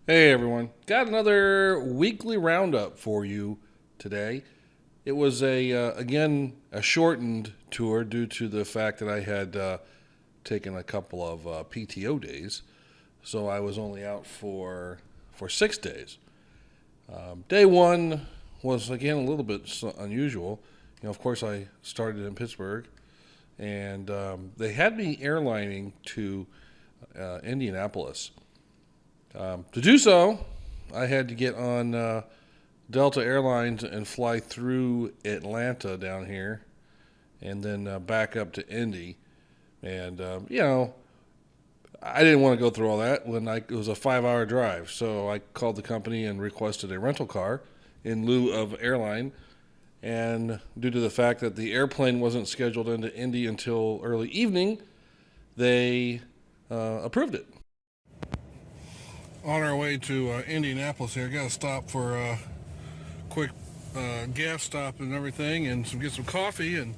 Hey everyone, got another weekly roundup for you today. It was again a shortened tour due to the fact that I had taken a couple of PTO days, so I was only out for 6 days. Day one was again a little bit unusual. Of course, I started in Pittsburgh, and they had me airlining to Indianapolis. To do so, I had to get on Delta Airlines and fly through Atlanta down here, and then back up to Indy. And I didn't want to go through all that it was a 5 hour drive. So I called the company and requested a rental car in lieu of airline. And due to the fact that the airplane wasn't scheduled into Indy until early evening, they approved it. On our way to Indianapolis here, got to stop for a quick gas stop and everything, and get some coffee. And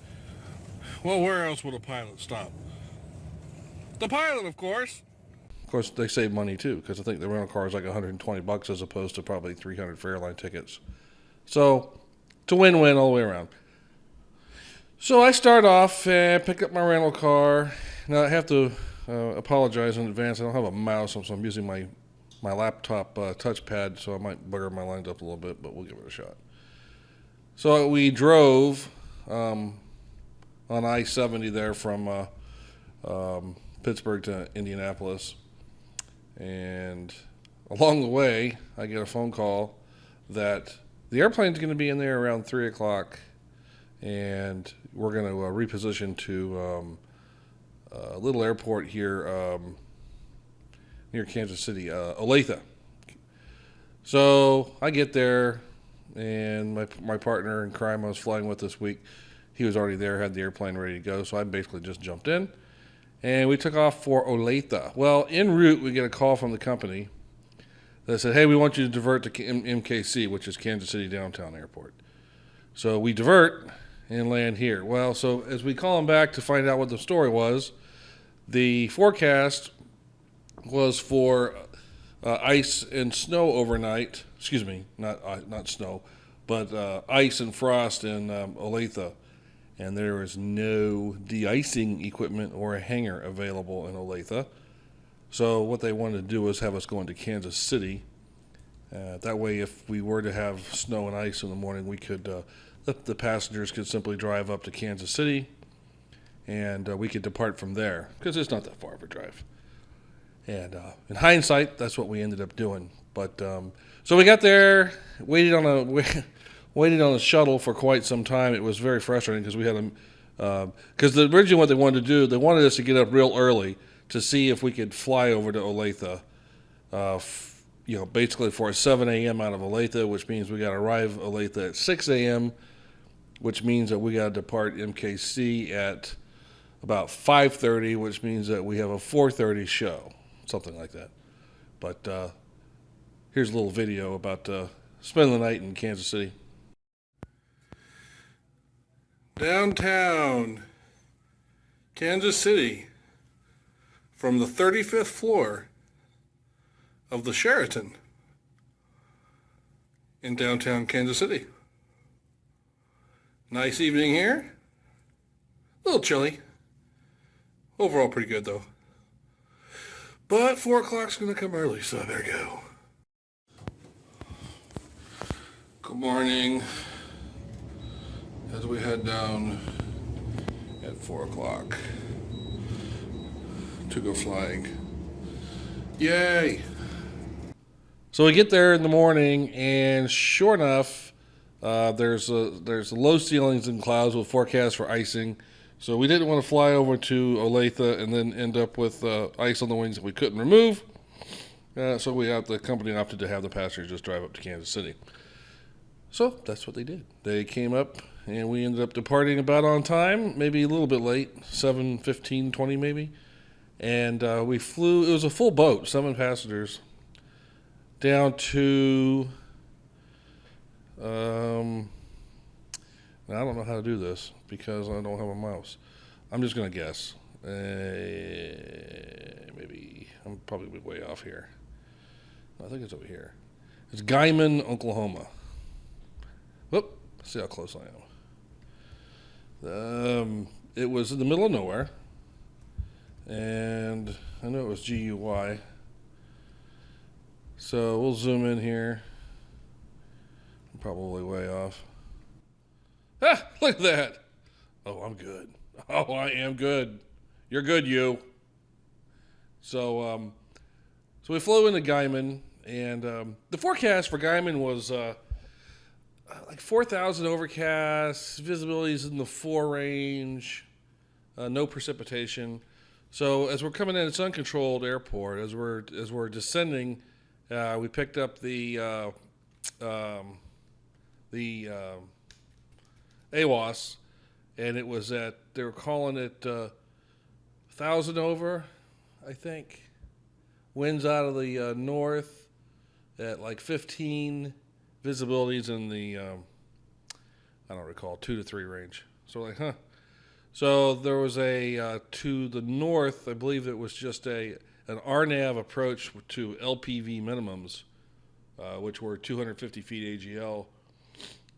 well, where else would a pilot stop? The pilot, of course. Of course, they save money too, because I think the rental car is like $120 as opposed to probably $300 for airline tickets. So it's a win-win all the way around. So I start off and pick up my rental car. Now I have to apologize in advance. I don't have a mouse, so I'm using my laptop touchpad, so I might bugger my lines up a little bit, but we'll give it a shot. So we drove on I-70 there from Pittsburgh to Indianapolis, and along the way, I get a phone call that the airplane's going to be in there around 3 o'clock, and we're going to reposition to a little airport here near Kansas City, Olathe. So I get there, and my partner in crime I was flying with this week, he was already there, had the airplane ready to go, so I basically just jumped in, and we took off for Olathe. Well, en route, we get a call from the company that said, hey, we want you to divert to MKC, which is Kansas City Downtown Airport. So we divert and land here. Well, so as we call them back to find out what the story was, the forecast was for ice and snow overnight. Excuse me, not snow, but ice and frost in Olathe. And there is no de-icing equipment or a hangar available in Olathe. So what they wanted to do was have us go into Kansas City. That way, if we were to have snow and ice in the morning, we could the passengers could simply drive up to Kansas City, and we could depart from there because it's not that far of a drive. And in hindsight, that's what we ended up doing. But so we got there, waited on a shuttle for quite some time. It was very frustrating because we had because originally what they wanted to do, they wanted us to get up real early to see if we could fly over to Olathe. Basically for a 7 a.m. out of Olathe, which means we got to arrive Olathe at 6 a.m., which means that we got to depart MKC at about 5:30, which means that we have a 4:30 show. Something like that. But here's a little video about spending the night in Kansas City. Downtown Kansas City, from the 35th floor of the Sheraton in downtown Kansas City. Nice evening here. A little chilly. Overall pretty good though. But 4 o'clock's going to come early, so there you go. Good morning. As we head down at 4 o'clock to go flying. Yay! So we get there in the morning, and sure enough, there's low ceilings and clouds with forecasts for icing. So we didn't want to fly over to Olathe and then end up with ice on the wings that we couldn't remove. So the company opted to have the passengers just drive up to Kansas City. So that's what they did. They came up, and we ended up departing about on time, maybe a little bit late, 7:15, 20 maybe. And we flew, it was a full boat, 7 passengers, down to, I don't know how to do this because I don't have a mouse. I'm just going to guess. Maybe, I'm probably way off here. I think it's over here. It's Guymon, Oklahoma. Whoop. Let's see how close I am. It was in the middle of nowhere. And I know it was GUY. So we'll zoom in here. I'm probably way off. Ah, look at that. Oh, I'm good. Oh, I am good. You're good, you. So we flew into Guymon, and the forecast for Guymon was like 4,000 overcast, visibility's in the 4 range, no precipitation. So as we're coming in, it's an uncontrolled airport. As we're descending, we picked up the AWOS, and it was they were calling it 1,000 over, I think. Winds out of the north at like 15, visibilities in the I don't recall, 2 to 3 range. So like, huh. So there was to the north, I believe it was just an RNAV approach to LPV minimums, which were 250 feet AGL.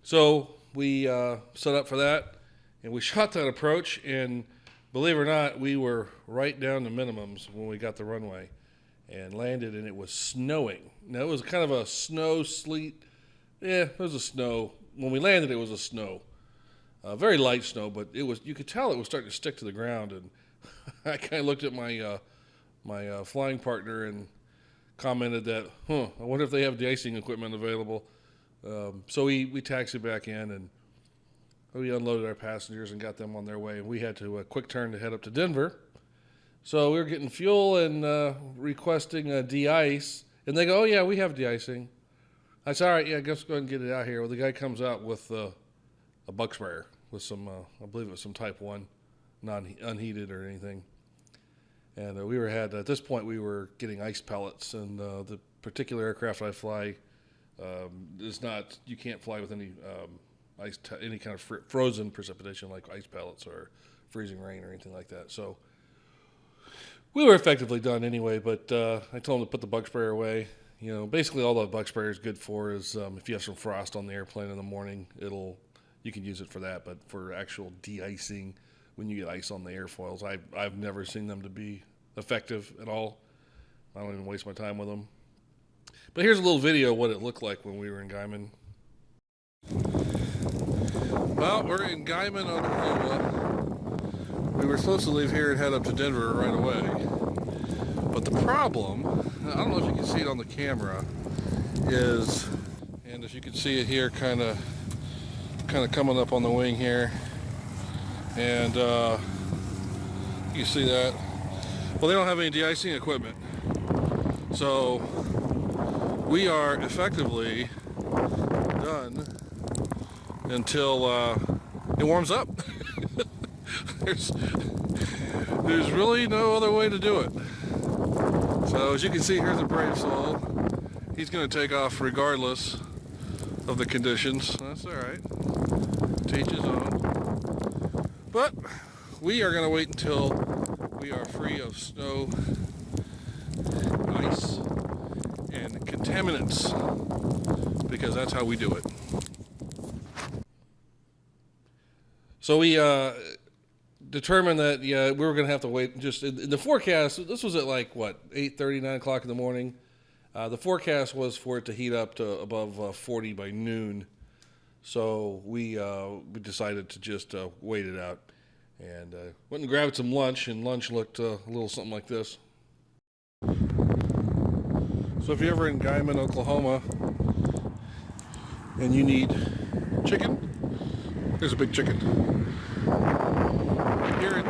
So we set up for that, and we shot that approach, and believe it or not, we were right down to minimums when we got the runway and landed, and it was snowing. Now, it was kind of a snow, sleet. Yeah, it was a snow. When we landed, it was a snow. Very light snow, but you could tell it was starting to stick to the ground, and I kind of looked at my flying partner and commented that, I wonder if they have deicing equipment available. So we taxied back in, and we unloaded our passengers and got them on their way. And we had to a quick turn to head up to Denver. So we were getting fuel and requesting de-ice. And they go, oh, yeah, we have de-icing. I said, all right, yeah, let's go ahead and get it out here. Well, the guy comes out with a bug sprayer with some, I believe it was some Type 1, not unheated or anything. And at this point, we were getting ice pellets. And the particular aircraft I fly is not, you can't fly with any any kind of frozen precipitation like ice pellets or freezing rain or anything like that. So we were effectively done anyway, but I told him to put the bug sprayer away. You know, basically all the bug sprayer is good for is if you have some frost on the airplane in the morning, you can use it for that. But for actual de-icing, when you get ice on the airfoils, I've never seen them to be effective at all. I don't even waste my time with them. But here's a little video of what it looked like when we were in Guymon. Well, we're in Guymon, Oklahoma. We were supposed to leave here and head up to Denver right away. But the problem, I don't know if you can see it on the camera, is, and if you can see it here kind of coming up on the wing here, and you see that? Well, they don't have any de-icing equipment. So we are effectively done until it warms up. There's really no other way to do it. So as you can see, here's a brave soul. He's going to take off regardless of the conditions. That's all right. To each his own. But we are going to wait until we are free of snow, ice, and contaminants, because that's how we do it. So we determined that we were going to have to wait. Just in the forecast, this was at like what, 8:30, 9 o'clock in the morning. The forecast was for it to heat up to above 40 by noon. So we decided to just wait it out, and went and grabbed some lunch. And lunch looked a little something like this. So if you're ever in Guymon, Oklahoma, and you need chicken, here's a big chicken. Here in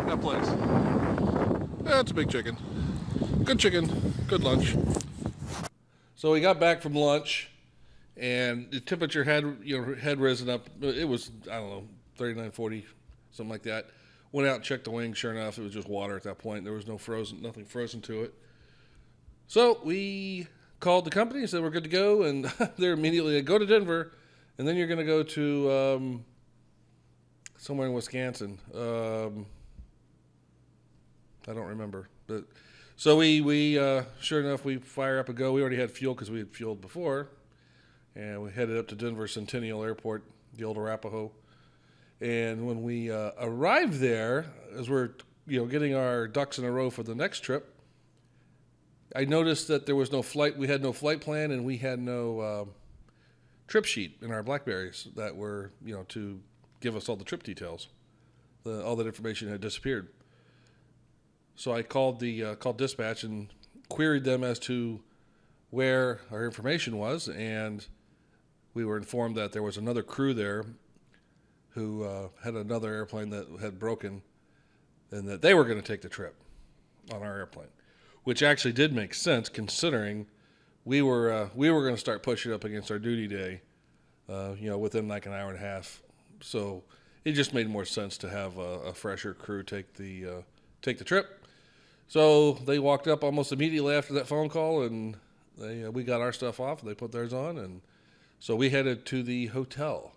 that place. That's a big chicken. Good chicken. Good lunch. So we got back from lunch, and the temperature had risen up. It was, I don't know, 39, 40, something like that. Went out and checked the wing. Sure enough, it was just water at that point. There was nothing frozen to it. So we called the company and said we're good to go, and they're immediately go to Denver, and then you're going to go to somewhere in Wisconsin. I don't remember, but So we sure enough, we fire up a go. We already had fuel because we had fueled before, and we headed up to Denver Centennial Airport, the old Arapahoe. And when we arrived there, as we're getting our ducks in a row for the next trip, I noticed that there was no flight. We had no flight plan, and we had no trip sheet in our Blackberries that were to give us all the trip details. All that information had disappeared. So I called dispatch and queried them as to where our information was, and we were informed that there was another crew there who had another airplane that had broken, and that they were going to take the trip on our airplane, which actually did make sense considering we were going to start pushing up against our duty day, within like an hour and a half. So it just made more sense to have a fresher crew take the trip. So they walked up almost immediately after that phone call, and we got our stuff off. They put theirs on, and so we headed to the hotel.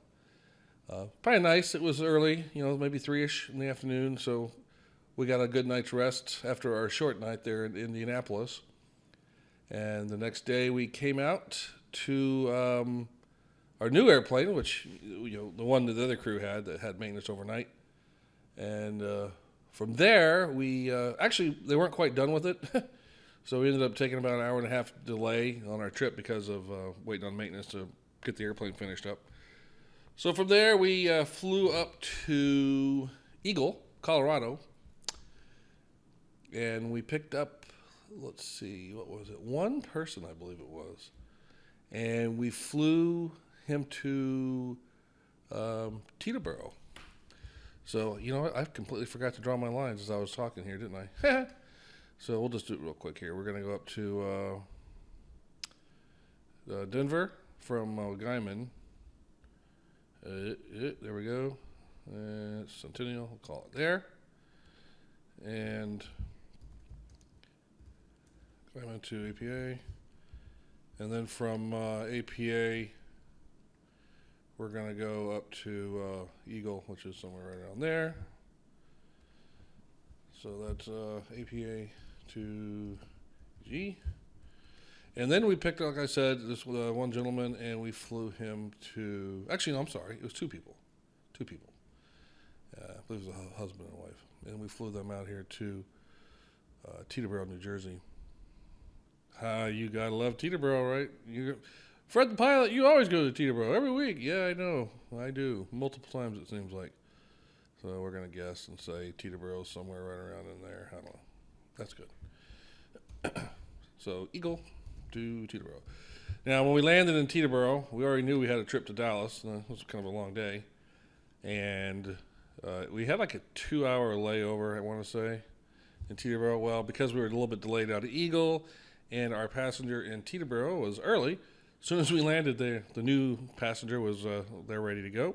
Probably nice. It was early, maybe 3-ish in the afternoon. So we got a good night's rest after our short night there in Indianapolis. And the next day we came out to our new airplane, which the one that the other crew had that had maintenance overnight, and from there, we actually, they weren't quite done with it. So we ended up taking about an hour and a half delay on our trip because of waiting on maintenance to get the airplane finished up. So from there, we flew up to Eagle, Colorado. And we picked up, let's see, what was it? One person, I believe it was. And we flew him to Teterboro. So, you know what? I completely forgot to draw my lines as I was talking here, didn't I? So we'll just do it real quick here. We're going to go up to Denver from Guymon. There we go. Centennial, we'll call it there. And Guymon to APA. And then from APA, we're going to go up to Eagle, which is somewhere right around there. So that's APA to G. And then we picked, like I said, this one gentleman, and we flew him to... Actually, no, I'm sorry. It was two people. I believe it was a husband and wife. And we flew them out here to Teterboro, New Jersey. You got to love Teterboro, right? Fred the pilot, you always go to Teterboro every week. Yeah, I know. I do. Multiple times, it seems like. So we're going to guess and say Teterboro's somewhere right around in there. I don't know. That's good. So Eagle to Teterboro. Now, when we landed in Teterboro, we already knew we had a trip to Dallas. It was kind of a long day. And we had like a 2-hour layover, I want to say, in Teterboro. Well, because we were a little bit delayed out of Eagle, and our passenger in Teterboro was early. As soon as we landed there, the new passenger was there ready to go.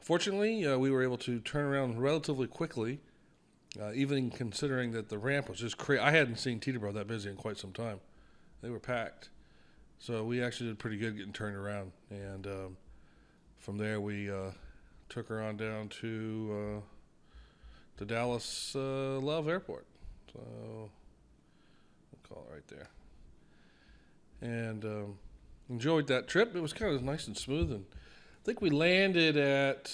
Fortunately, we were able to turn around relatively quickly, even considering that the ramp was just crazy. I hadn't seen Teterboro that busy in quite some time. They were packed. So we actually did pretty good getting turned around. And from there, we took her on down to the Dallas Love Airport. So we'll call it right there. And enjoyed that trip. It was kind of nice and smooth. And I think we landed at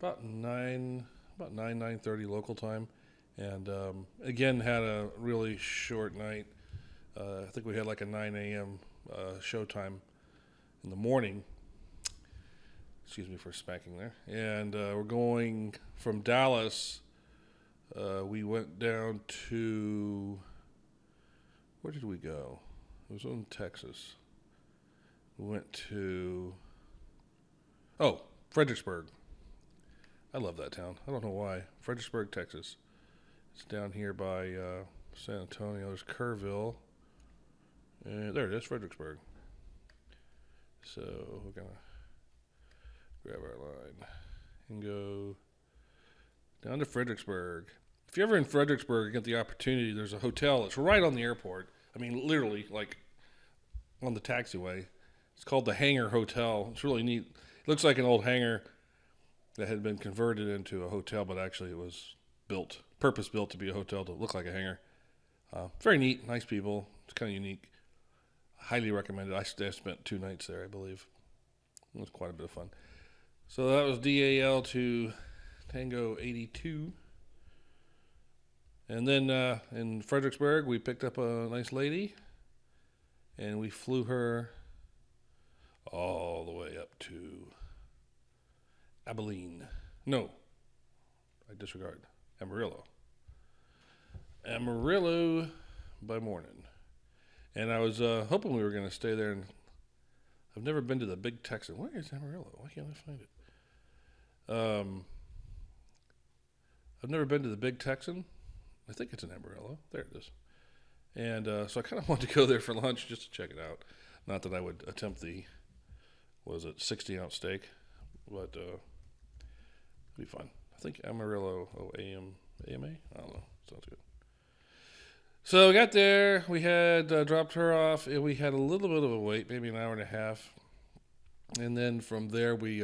about 9:30 local time. And again, had a really short night. I think we had like a 9 a.m. Show time in the morning. Excuse me for smacking there. And we're going from Dallas. We went down to... Where did we go? It was in Texas. We went to... Fredericksburg. I love that town. I don't know why. Fredericksburg, Texas. It's down here by San Antonio. There's Kerrville. And there it is, Fredericksburg. So we're going to grab our line and go down to Fredericksburg. If you're ever in Fredericksburg and get the opportunity, there's a hotel that's right on the airport. I mean, literally, like on the taxiway. It's called the Hangar Hotel. It's really neat. It looks like an old hangar that had been converted into a hotel, but actually it was built purpose built to be a hotel to look like a hangar. Very neat, nice people. It's kind of unique. Highly recommended. I spent 2 nights there, I believe. It was quite a bit of fun. So that was DAL to Tango 82. And then in Fredericksburg, we picked up a nice lady, and we flew her all the way up to Abilene. No, I disregard. Amarillo. Amarillo by morning. And I was hoping we were going to stay there. And I've never been to the Big Texan. Where is Amarillo? Why can't I find it? I've never been to the Big Texan. I think it's in Amarillo. There it is. And so I kind of wanted to go there for lunch just to check it out. Not that I would attempt the, 60-ounce steak, but it'd be fun. I think Amarillo, AMA? I don't know. Sounds good. So we got there. We had dropped her off, and we had a little bit of a wait, maybe an hour and a half. And then from there, we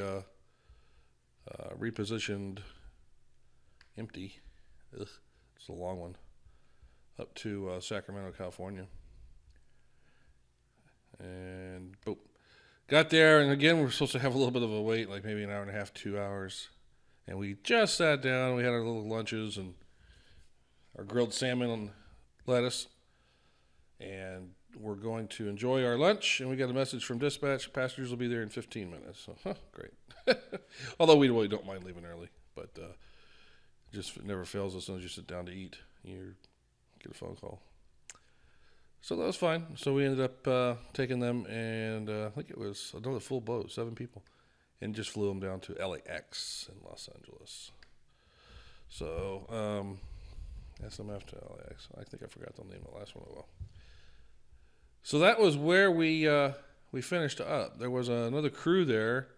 repositioned empty. Ugh, it's a long one. Up to Sacramento, California. And boom. Got there, and again, we're supposed to have a little bit of a wait, like maybe an hour and a half, 2 hours. And we just sat down. We had our little lunches and our grilled salmon and lettuce. And we're going to enjoy our lunch. And we got a message from dispatch. Passengers will be there in 15 minutes. So, great. Although we really don't mind leaving early. But just never fails as soon as you sit down to eat. You get a phone call. So that was fine. So we ended up taking them, and I think it was another full boat, 7 people, and just flew them down to LAX in Los Angeles. So SMF to LAX. I think I forgot the name of the last one. Well, so that was where we finished up. There was another crew there,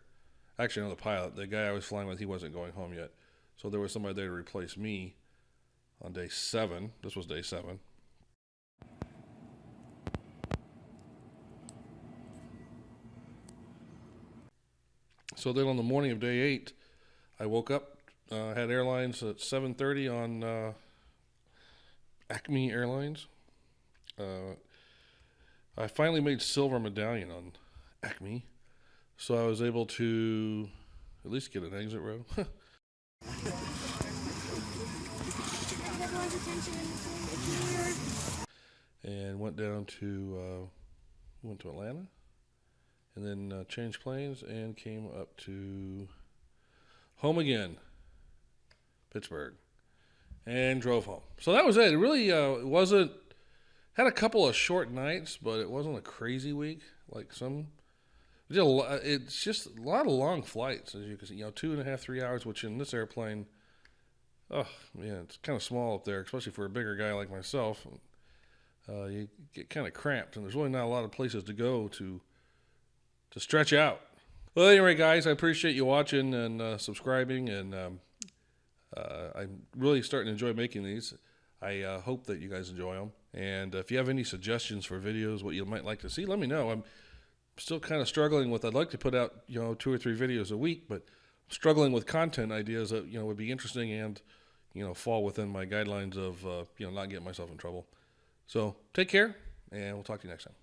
actually another pilot. The guy I was flying with, he wasn't going home yet, so there was somebody there to replace me on day 7. This was day 7. So then on the morning of day 8, I woke up, had airlines at 7:30 on Acme Airlines. I finally made silver medallion on Acme, so I was able to at least get an exit row. And went down to Atlanta. And then changed planes and came up to home again, Pittsburgh, and drove home. So that was it. It really wasn't, had a couple of short nights, but it wasn't a crazy week like some. It's just a lot of long flights, as you can see, 2.5, 3 hours, which in this airplane, oh, man, it's kind of small up there, especially for a bigger guy like myself. You get kind of cramped, and there's really not a lot of places to go to stretch out. Well, anyway, guys, I appreciate you watching and subscribing, and I'm really starting to enjoy making these. I hope that you guys enjoy them. And if you have any suggestions for videos, what you might like to see, let me know. I'm still kind of struggling with, I'd like to put out, 2 or 3 videos a week, but I'm struggling with content ideas that, would be interesting and, fall within my guidelines of, not getting myself in trouble. So take care, and we'll talk to you next time.